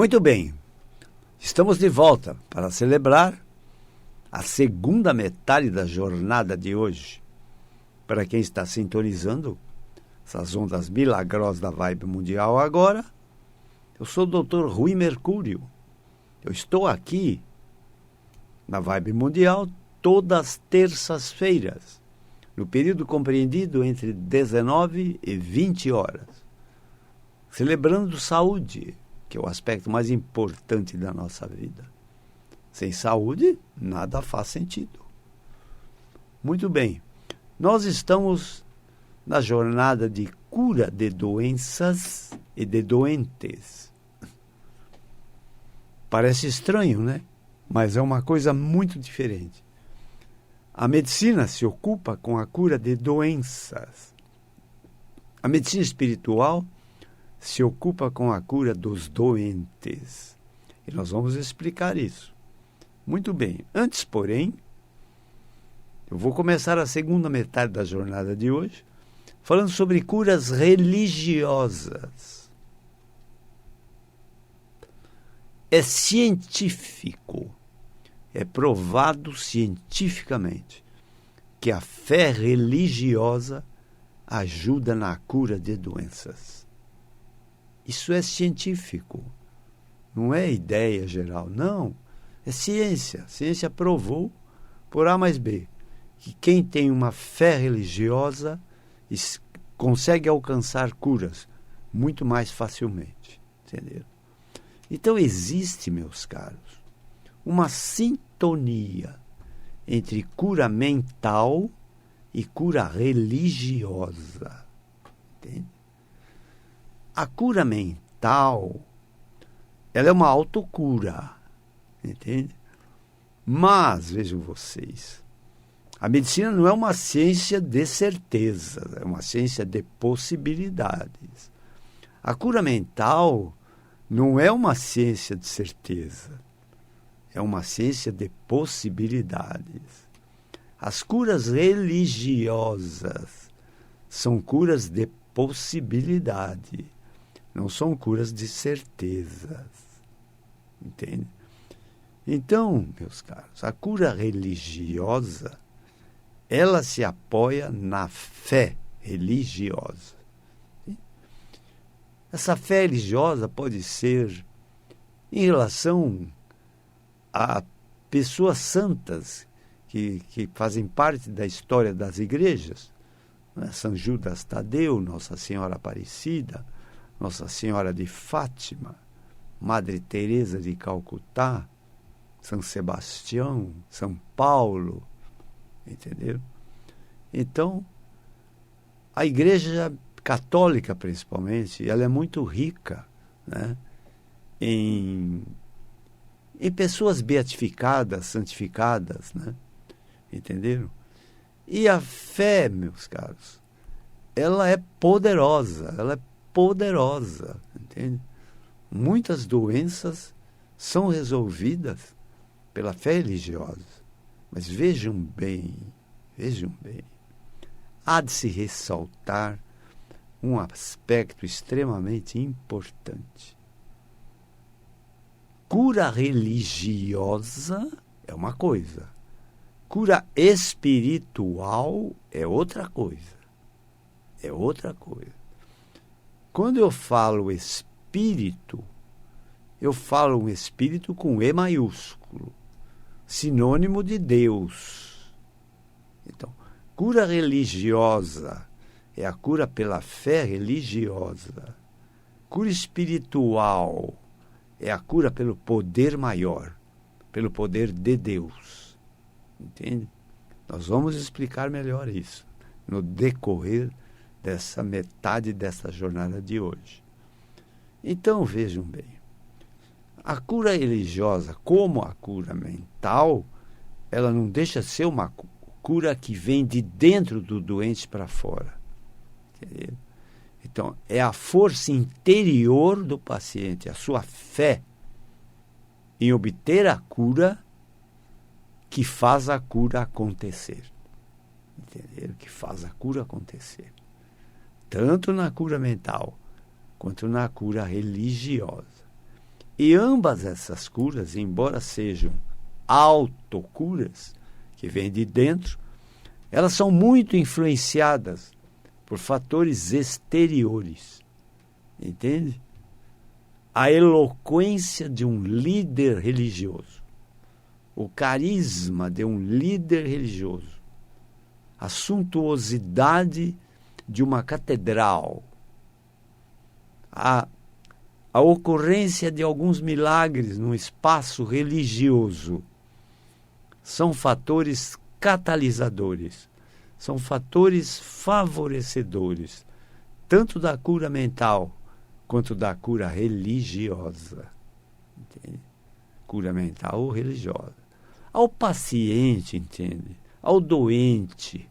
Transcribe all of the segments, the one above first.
Muito bem, estamos de volta para celebrar a segunda metade da jornada de hoje. Para quem está sintonizando essas ondas milagrosas da Vibe Mundial agora, eu sou o Dr. Rui Mercúrio. Eu estou aqui na Vibe Mundial todas as terças-feiras, no período compreendido entre 19 e 20 horas, celebrando saúde, que é o aspecto mais importante da nossa vida. Sem saúde, nada faz sentido. Muito bem, nós estamos na jornada de cura de doenças e de doentes. Parece estranho, né? Mas é uma coisa muito diferente. A medicina se ocupa com a cura de doenças. A medicina espiritual se ocupa com a cura dos doentes. E nós vamos explicar isso. Muito bem. Antes, porém, eu vou começar a segunda metade da jornada de hoje falando sobre curas religiosas. É científico, é provado cientificamente que a fé religiosa ajuda na cura de doenças. Isso é científico, não é ideia geral, não. É ciência. A ciência provou, por A mais B, que quem tem uma fé religiosa consegue alcançar curas muito mais facilmente. Entenderam? Então existe, meus caros, uma sintonia entre cura mental e cura religiosa. Entende? A cura mental, ela é uma autocura, entende? Mas, vejam vocês, a medicina não é uma ciência de certeza, é uma ciência de possibilidades. A cura mental não é uma ciência de certeza, é uma ciência de possibilidades. As curas religiosas são curas de possibilidade. Não são curas de certezas. Entende? Então, meus caros, a cura religiosa, ela se apoia na fé religiosa. Essa fé religiosa pode ser em relação a pessoas santas que fazem parte da história das igrejas, né? São Judas Tadeu, Nossa Senhora Aparecida, Nossa Senhora de Fátima, Madre Teresa de Calcutá, São Sebastião, São Paulo, entendeu? Então, a Igreja Católica, principalmente, ela é muito rica, né, em pessoas beatificadas, santificadas, né? Entenderam? E a fé, meus caros, ela é poderosa, entende? Muitas doenças são resolvidas pela fé religiosa. Mas vejam bem, há de se ressaltar um aspecto extremamente importante. Cura religiosa é uma coisa, cura espiritual é outra coisa. Quando eu falo espírito, eu falo um espírito com E maiúsculo, sinônimo de Deus. Então, cura religiosa é a cura pela fé religiosa. Cura espiritual é a cura pelo poder maior, pelo poder de Deus. Entende? Nós vamos explicar melhor isso no decorrer dessa metade dessa jornada de hoje. Então, vejam bem, a cura religiosa, como a cura mental, ela não deixa de ser uma cura que vem de dentro do doente para fora. Entendeu? Então, é a força interior do paciente, a sua fé em obter a cura que faz a cura acontecer. Entendeu? Que faz a cura acontecer. Tanto na cura mental quanto na cura religiosa. E ambas essas curas, embora sejam autocuras, que vêm de dentro, elas são muito influenciadas por fatores exteriores. Entende? A eloquência de um líder religioso, o carisma de um líder religioso, a suntuosidade de uma catedral, a ocorrência de alguns milagres num espaço religioso, são fatores catalisadores, são fatores favorecedores, tanto da cura mental quanto da cura religiosa. Entende? Cura mental ou religiosa. Ao paciente, entende? Ao doente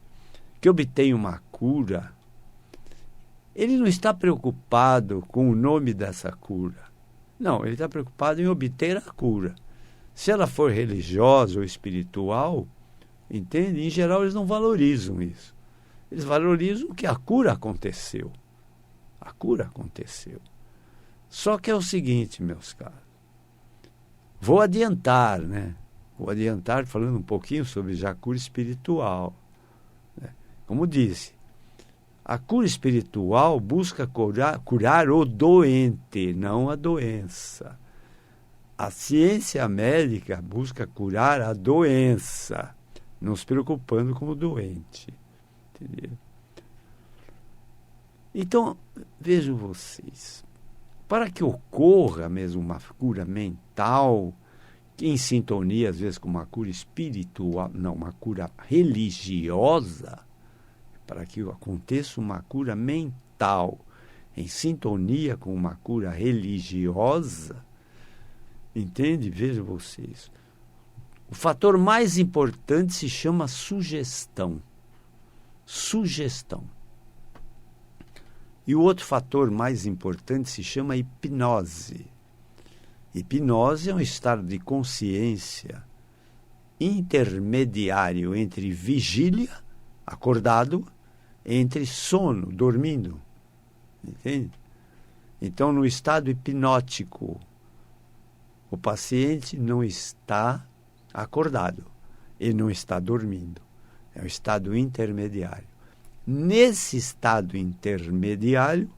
que obtém uma cura, ele não está preocupado com o nome dessa cura. Não, ele está preocupado em obter a cura. Se ela for religiosa ou espiritual, entende? Em geral, eles não valorizam isso. Eles valorizam que a cura aconteceu. A cura aconteceu. Só que é o seguinte, meus caros. Vou adiantar, né? Vou adiantar falando um pouquinho sobre já a cura espiritual. Né? Como disse, a cura espiritual busca curar o doente, não a doença. A ciência médica busca curar a doença, não se preocupando com o doente. Entendeu? Então, vejam vocês, para que ocorra mesmo uma cura mental, em sintonia às vezes com uma cura espiritual, não, uma cura religiosa, para que aconteça uma cura mental em sintonia com uma cura religiosa, entende? Vejam vocês. O fator mais importante se chama sugestão. Sugestão. E o outro fator mais importante se chama hipnose. Hipnose é um estado de consciência intermediário entre vigília, acordado, entre sono, dormindo. Entende? Então, no estado hipnótico, o paciente não está acordado, ele não está dormindo. É um estado intermediário. Nesse estado intermediário,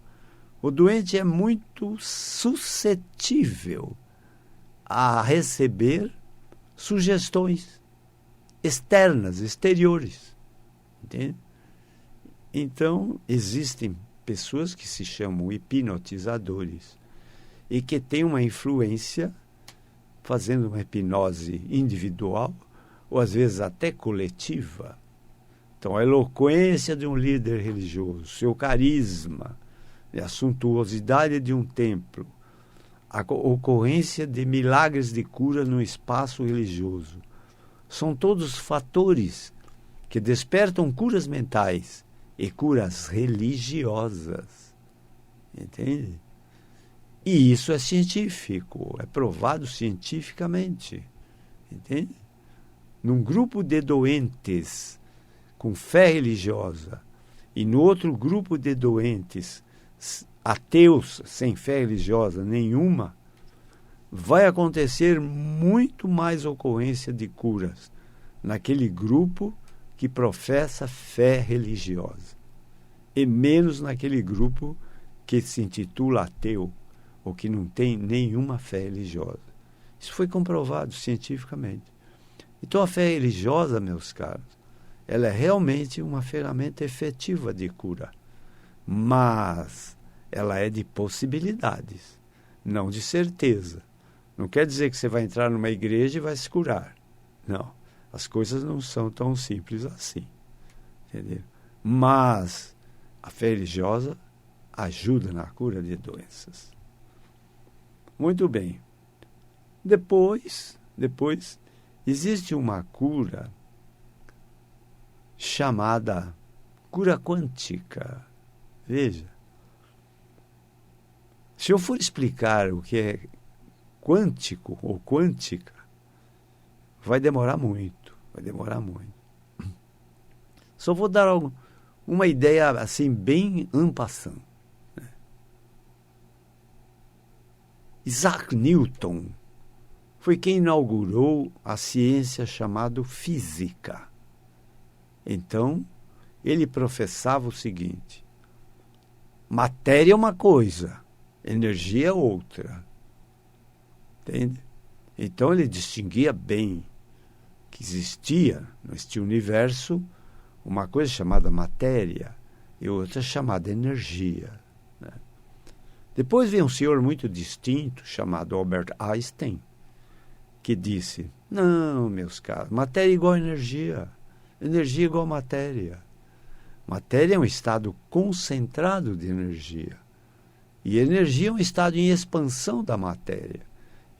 o doente é muito suscetível a receber sugestões externas, exteriores. Entende? Então, existem pessoas que se chamam hipnotizadores e que têm uma influência fazendo uma hipnose individual ou às vezes até coletiva. Então, a eloquência de um líder religioso, seu carisma, a suntuosidade de um templo, a ocorrência de milagres de cura no espaço religioso, são todos fatores que despertam curas mentais e curas religiosas. Entende? E isso é científico, é provado cientificamente. Entende? Num grupo de doentes com fé religiosa e no outro grupo de doentes ateus sem fé religiosa nenhuma, vai acontecer muito mais ocorrência de curas naquele grupo que professa fé religiosa e menos naquele grupo que se intitula ateu ou que não tem nenhuma fé religiosa. Isso foi comprovado cientificamente. Então a fé religiosa, meus caros, ela é realmente uma ferramenta efetiva de cura, mas ela é de possibilidades, não de certeza. Não quer dizer que você vai entrar numa igreja e vai se curar. Não, as coisas não são tão simples assim. Entendeu? Mas a fé religiosa ajuda na cura de doenças. Muito bem. Depois existe uma cura chamada cura quântica. Veja, se eu for explicar o que é quântico ou quântica, vai demorar muito. Só vou dar uma ideia assim bem en passant. Né? Isaac Newton foi quem inaugurou a ciência chamada física. Então, ele professava o seguinte: matéria é uma coisa, energia é outra. Entende? Então, ele distinguia bem que existia neste universo uma coisa chamada matéria e outra chamada energia. Né? Depois veio um senhor muito distinto chamado Albert Einstein, que disse: não, meus caros, matéria é igual a energia, energia é igual a matéria. Matéria é um estado concentrado de energia e energia é um estado em expansão da matéria.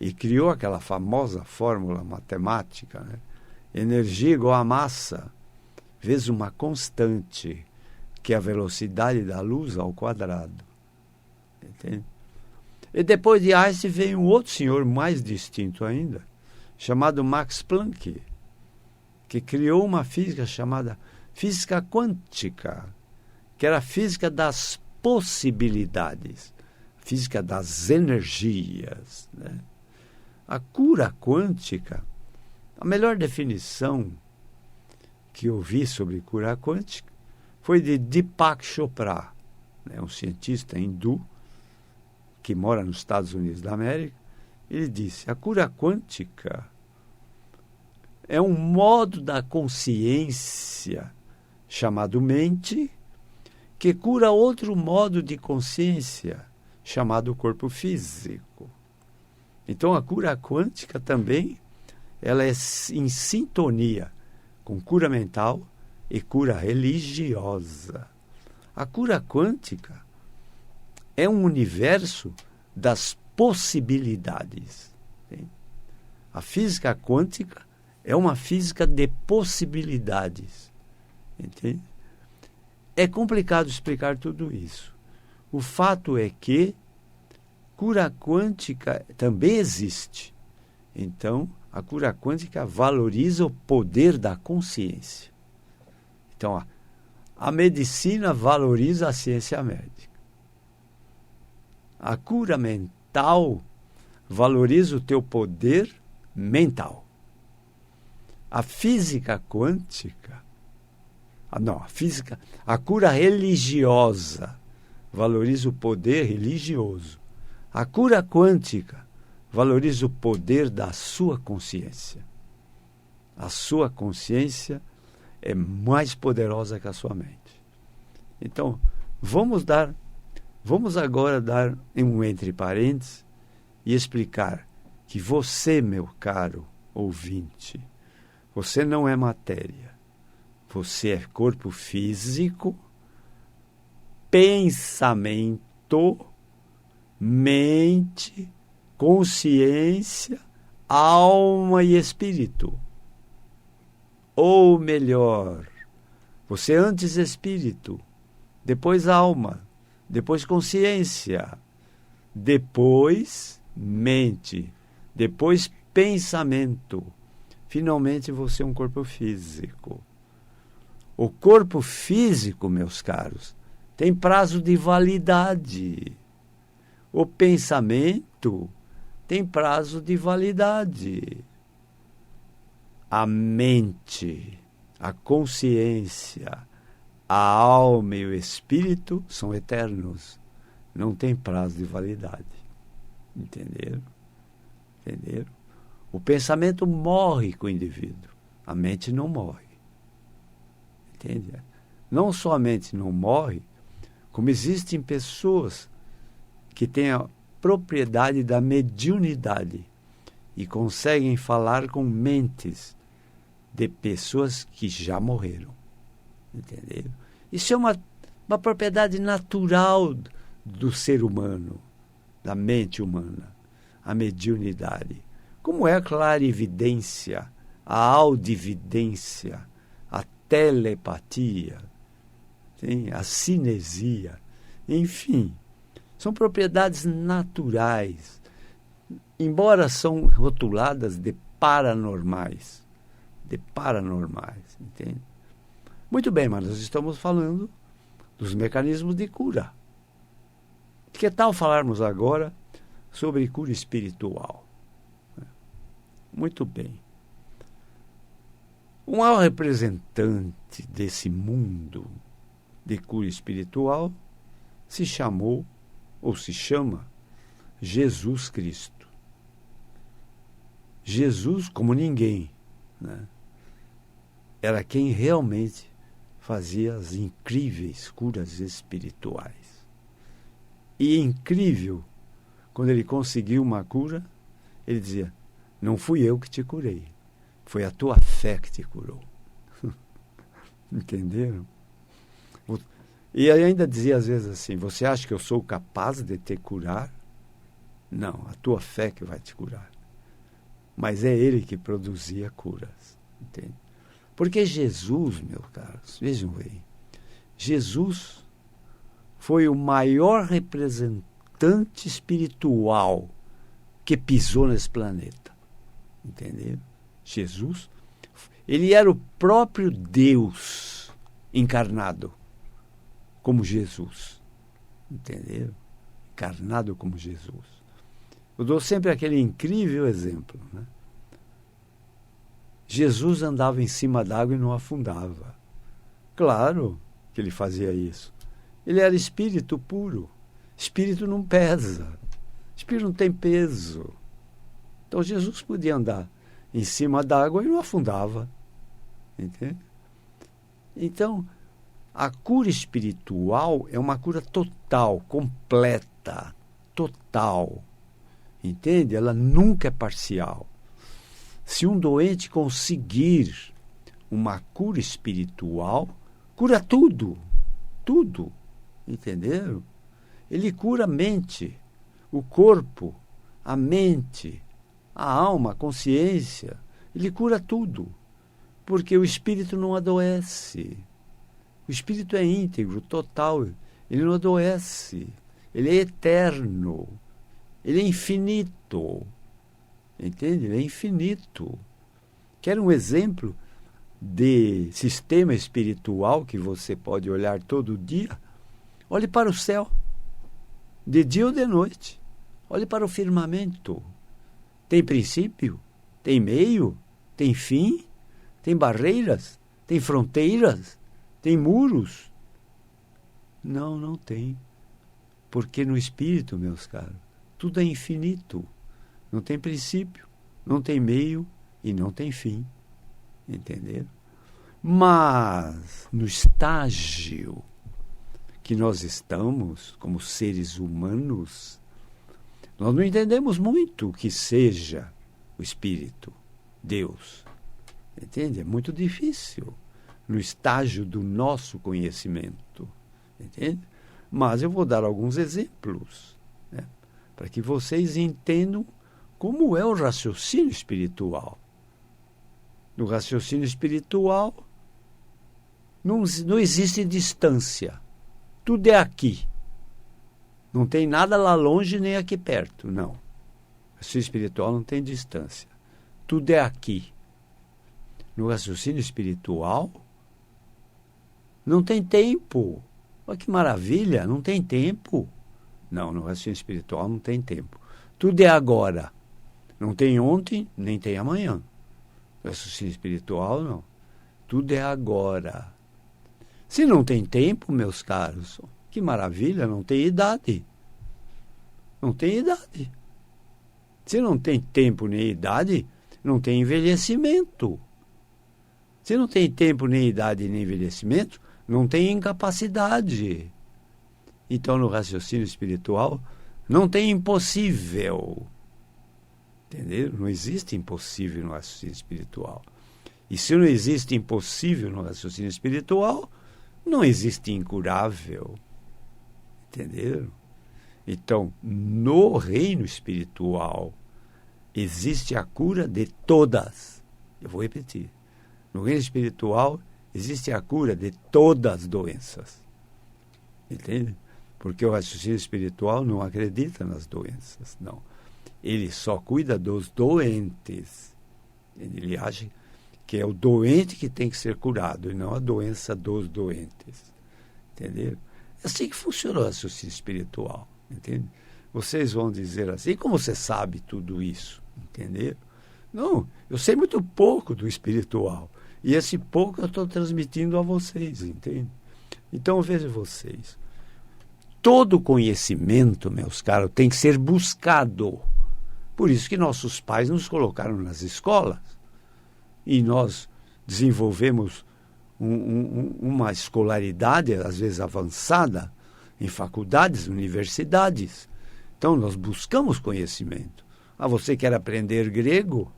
E criou aquela famosa fórmula matemática, né? Energia igual a massa vezes uma constante, que é a velocidade da luz ao quadrado. Entende? E depois de Einstein veio um outro senhor mais distinto ainda, chamado Max Planck, que criou uma física chamada física quântica, que era a física das possibilidades, física das energias, né? A cura quântica, a melhor definição que eu vi sobre cura quântica foi de Deepak Chopra, né, um cientista hindu que mora nos Estados Unidos da América. Ele disse: a cura quântica é um modo da consciência chamado mente que cura outro modo de consciência chamado corpo físico. Então a cura quântica também ela é em sintonia com cura mental e cura religiosa. A cura quântica é um universo das possibilidades. Entende? A física quântica é uma física de possibilidades. Entende? É complicado explicar tudo isso. O fato é que cura quântica também existe. Então, a cura quântica valoriza o poder da consciência. Então, a medicina valoriza a ciência médica. A cura mental valoriza o teu poder mental. A física quântica, a cura religiosa valoriza o poder religioso. A cura quântica valoriza o poder da sua consciência. A sua consciência é mais poderosa que a sua mente. Então, vamos agora dar um entre parênteses e explicar que você, meu caro ouvinte, você não é matéria. Você é corpo físico, pensamento, mente, consciência, alma e espírito. Ou melhor, você antes espírito, depois alma, depois consciência, depois mente, depois pensamento. Finalmente você é um corpo físico. O corpo físico, meus caros, tem prazo de validade. O pensamento tem prazo de validade. A mente, a consciência, a alma e o espírito são eternos. Não tem prazo de validade. Entenderam? Entenderam? O pensamento morre com o indivíduo. A mente não morre. Entende? Não somente não morre, como existem pessoas que têm a propriedade da mediunidade e conseguem falar com mentes de pessoas que já morreram. Entenderam? Isso é uma propriedade natural do ser humano, da mente humana, a mediunidade. Como é a clarividência, a audividência, a telepatia, sim, a cinesia, enfim, são propriedades naturais, embora são rotuladas de paranormais, entende? Muito bem, mas nós estamos falando dos mecanismos de cura. Que tal falarmos agora sobre cura espiritual. Muito bem. O maior representante desse mundo de cura espiritual se chamou, ou se chama, Jesus Cristo. Jesus, como ninguém, né? Era quem realmente fazia as incríveis curas espirituais. E incrível, quando ele conseguiu uma cura, ele dizia: não fui eu que te curei, foi a tua fé que te curou. Entenderam? E ele ainda dizia às vezes assim: você acha que eu sou capaz de te curar? Não, a tua fé que vai te curar. Mas é ele que produzia curas. Entende? Porque Jesus, meus caros, vejam bem, Jesus foi o maior representante espiritual que pisou nesse planeta. Entendeu? Jesus, ele era o próprio Deus encarnado como Jesus. Entendeu? Encarnado como Jesus. Eu dou sempre aquele incrível exemplo, né? Jesus andava em cima d'água e não afundava. Claro que ele fazia isso. Ele era espírito puro. Espírito não pesa. Espírito não tem peso. Então Jesus podia andar em cima d'água e não afundava. Entende? Então, a cura espiritual é uma cura total, completa, total. Entende? Ela nunca é parcial. Se um doente conseguir uma cura espiritual, cura tudo. Tudo. Entenderam? Ele cura a mente, o corpo, a mente, a alma, a consciência. Ele cura tudo. Porque o espírito não adoece. O espírito é íntegro, total. Ele não adoece. Ele é eterno. Ele é infinito. Entende? Ele é infinito. Quer um exemplo de sistema espiritual que você pode olhar todo dia? Olhe para o céu, de dia ou de noite. Olhe para o firmamento. Tem princípio? Tem meio? Tem fim? Tem barreiras? Tem fronteiras? Tem muros? Não, não tem. Porque no espírito, meus caros, tudo é infinito. Não tem princípio, não tem meio e não tem fim. Entenderam? Mas, no estágio que nós estamos, como seres humanos, nós não entendemos muito o que seja o Espírito, Deus. Entende? É muito difícil no estágio do nosso conhecimento. Entende? Mas eu vou dar alguns exemplos, né, para que vocês entendam como é o raciocínio espiritual. No raciocínio espiritual, não existe distância. Tudo é aqui. Não tem nada lá longe nem aqui perto, não. O raciocínio espiritual não tem distância. Tudo é aqui. No raciocínio espiritual, não tem tempo. Olha que maravilha, não tem tempo. Não, no raciocínio espiritual não tem tempo. Tudo é agora. Não tem ontem, nem tem amanhã. No raciocínio espiritual, não. Tudo é agora. Se não tem tempo, meus caros, que maravilha, não tem idade. Não tem idade. Se não tem tempo nem idade, não tem envelhecimento. Se não tem tempo, nem idade, nem envelhecimento, não tem incapacidade. Então, no raciocínio espiritual, não tem impossível. Entendeu? Não existe impossível no raciocínio espiritual. E se não existe impossível no raciocínio espiritual, não existe incurável. Entenderam? Então, no reino espiritual, existe a cura de todas. Eu vou repetir. No reino espiritual, existe a cura de todas as doenças. Entende? Porque o raciocínio espiritual não acredita nas doenças, não. Ele só cuida dos doentes. Ele acha que é o doente que tem que ser curado e não a doença dos doentes. Entendeu? É assim que funciona o raciocínio espiritual. Entende? vocês vão dizer assim, como você sabe tudo isso? Entendeu? Não, eu sei muito pouco do espiritual. E esse pouco eu estou transmitindo a vocês, entende? Então, vejam vocês. Todo conhecimento, meus caros, tem que ser buscado. Por isso que nossos pais nos colocaram nas escolas. E nós desenvolvemos uma escolaridade, às vezes avançada, em faculdades, universidades. Então, nós buscamos conhecimento. Ah, você quer aprender grego?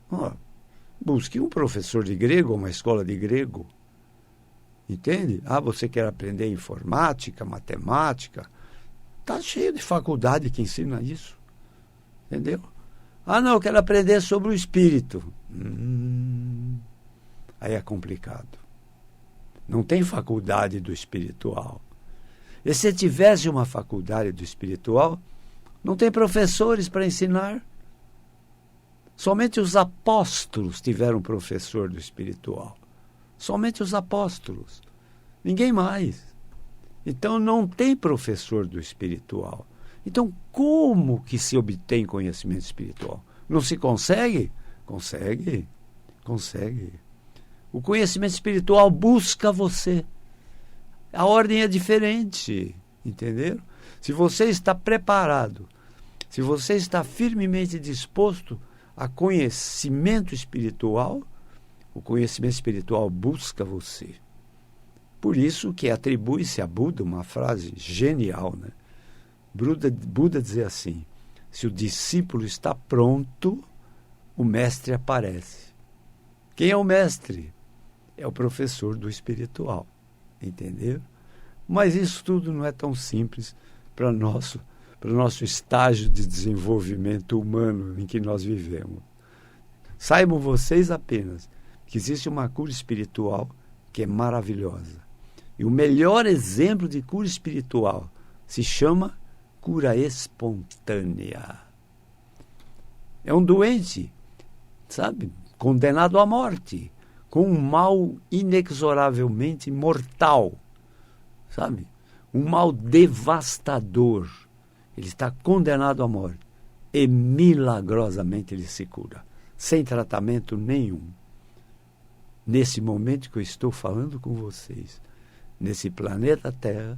Busque um professor de grego, uma escola de grego. Entende? Ah, você quer aprender informática, matemática? Está cheio de faculdade que ensina isso. Entendeu? Ah, não, eu quero aprender sobre o espírito. Aí é complicado. Não tem faculdade do espiritual. E se tivesse uma faculdade do espiritual, não tem professores para ensinar. Somente os apóstolos tiveram professor do espiritual. Somente os apóstolos. Ninguém mais. Então não tem professor do espiritual. Então como que se obtém conhecimento espiritual? Não se consegue? Consegue. Consegue. O conhecimento espiritual busca você. A ordem é diferente. Entenderam? Se você está preparado, se você está firmemente disposto a conhecimento espiritual, o conhecimento espiritual busca você. Por isso que atribui-se a Buda uma frase genial, né? Buda dizia assim: se o discípulo está pronto, o mestre aparece. Quem é o mestre? É o professor do espiritual. Entendeu? Mas isso tudo não é tão simples para o nosso estágio de desenvolvimento humano em que nós vivemos. Saibam vocês apenas que existe uma cura espiritual que é maravilhosa. E o melhor exemplo de cura espiritual se chama cura espontânea. É um doente, sabe, condenado à morte, com um mal inexoravelmente mortal, sabe? Um mal devastador. Ele está condenado à morte. E milagrosamente ele se cura, sem tratamento nenhum. Nesse momento que eu estou falando com vocês, nesse planeta Terra,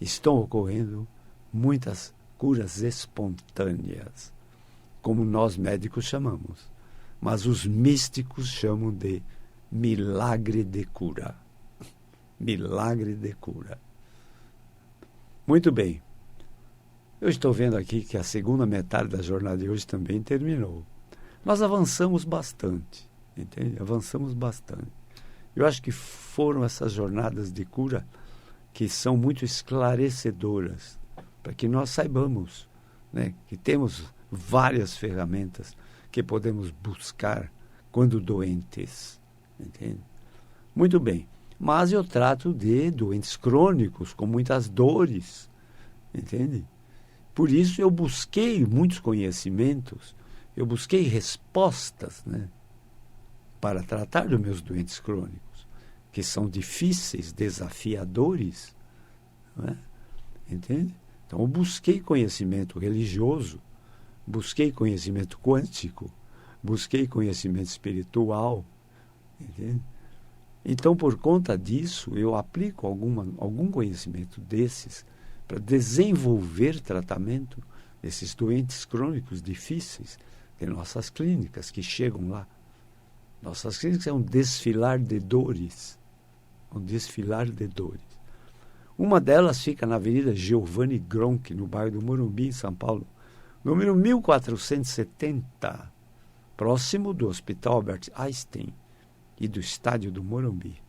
estão ocorrendo muitas curas espontâneas, como nós médicos chamamos. Mas os místicos chamam de milagre de cura. Milagre de cura. Muito bem. Eu estou vendo aqui que a segunda metade da jornada de hoje também terminou. Nós avançamos bastante, entende? Avançamos bastante. Eu acho que foram essas jornadas de cura que são muito esclarecedoras, para que nós saibamos, né, que temos várias ferramentas que podemos buscar quando doentes, entende? Muito bem. Mas eu trato de doentes crônicos, com muitas dores, entende? Por isso eu busquei muitos conhecimentos, eu busquei respostas, né, para tratar dos meus doentes crônicos, que são difíceis, desafiadores, não é? Entende? Então eu busquei conhecimento religioso, busquei conhecimento quântico, busquei conhecimento espiritual, entende? Então, por conta disso, eu aplico algum conhecimento desses para desenvolver tratamento desses doentes crônicos difíceis de nossas clínicas que chegam lá. Nossas clínicas é um desfilar de dores. Um desfilar de dores. Uma delas fica na Avenida Giovanni Gronchi, no bairro do Morumbi, em São Paulo, número 1470, próximo do Hospital Albert Einstein e do Estádio do Morumbi.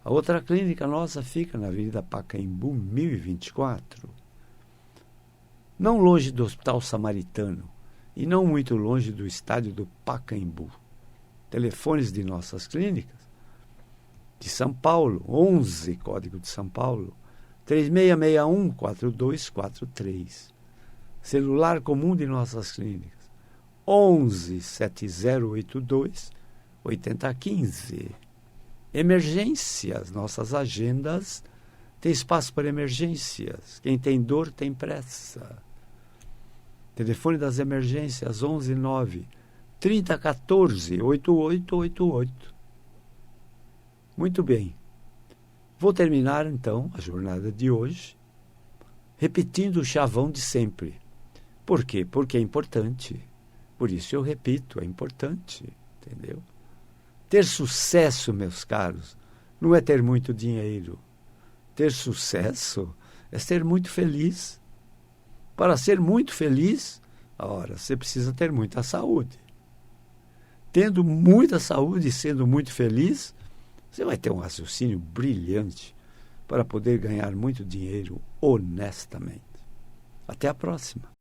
A outra clínica nossa fica na Avenida Pacaembu, 1024, não longe do Hospital Samaritano e não muito longe do Estádio do Pacaembu. Telefones de nossas clínicas de São Paulo, 11, código de São Paulo, 3661-4243. Celular comum de nossas clínicas, 11-7082-8015. Emergências, nossas agendas tem espaço para emergências. Quem tem dor tem pressa. Telefone das emergências 119 3014 8888. Muito bem. Vou terminar, então, a jornada de hoje repetindo o chavão de sempre. Por quê? Porque é importante. Por isso eu repito, é importante. Entendeu? Ter sucesso, meus caros, não é ter muito dinheiro. Ter sucesso é ser muito feliz. Para ser muito feliz, ora, você precisa ter muita saúde. Tendo muita saúde e sendo muito feliz, você vai ter um raciocínio brilhante para poder ganhar muito dinheiro honestamente. Até a próxima.